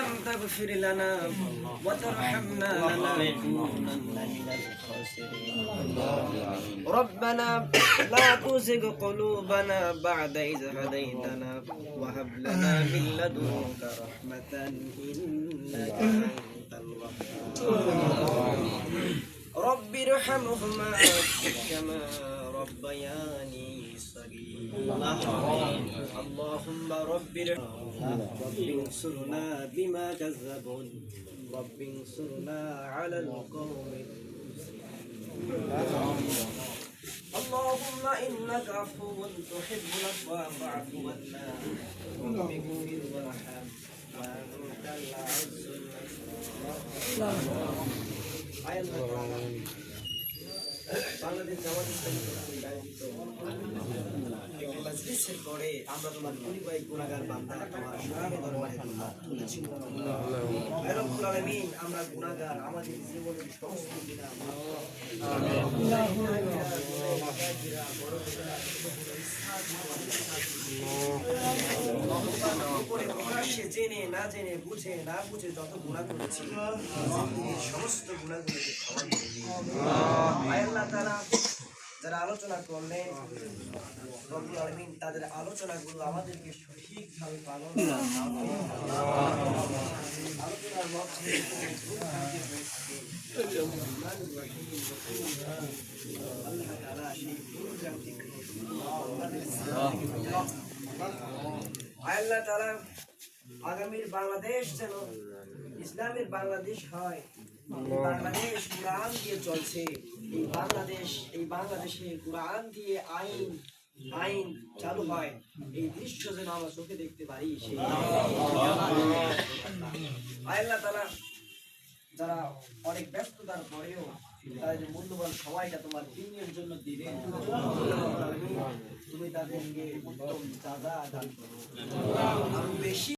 لم تغفر لنا وترحمنا لنكونن من الخاسرين ربنا لا تزغ قلوبنا بعد إذ هديتنا وهب لنا من لدنك رحمة إنك أنت الوهاب رب ارحمهما كما ربياني صغيرا اللهم رب انصرنا بما كذبون رب انصرنا على القوم اللهم إنك عفو تحب العفو فاعف عنا رب اغفر وارحم وأنت العز বাংলাদেশ জামাত ইসলামী মজলিসের পরে আমরা তোমার পরিবাহী গুনাহগার বান্দা তোমার শাহে দরবারে তুলেছি হে রব্বুল আলামিন আমরা গুনাহগার আমাদের জীবনের সমস্ত গুনাহ প্রকাশ্যে জেনে না জেনে বুঝে না বুঝে যত গুনাহ করেছি সমস্ত গুনাহগুলোকে ক্ষমা করে দিন আল্লাহ তাআলা যারা আলোচনা করলেন রব্বুল আলামিন তাদের আলোচনাগুলো আমাদেরকে সঠিকভাবে পালন আলোচনার মধ্যে আল্লাহ তাআলা সেই আল্লাহ তাআলা আগামীর বাংলাদেশ যেন ইসলামের বাংলাদেশ হয় বাংলাদেশ কুরআন দিয়ে চলছে এই বাংলাদেশে কুরআন দিয়ে আইন চালু হয় এই দৃশ্য যেন আমরা চোখে দেখতে পারি সেই আল্লাহ তাআলা যারা অনেক ব্যস্ততার পরেও তাদের মূল্যবান সময়টা তোমার দিনের জন্য দিবেন তুমি তাদেরকে উত্তম সাজা দান করো বেশি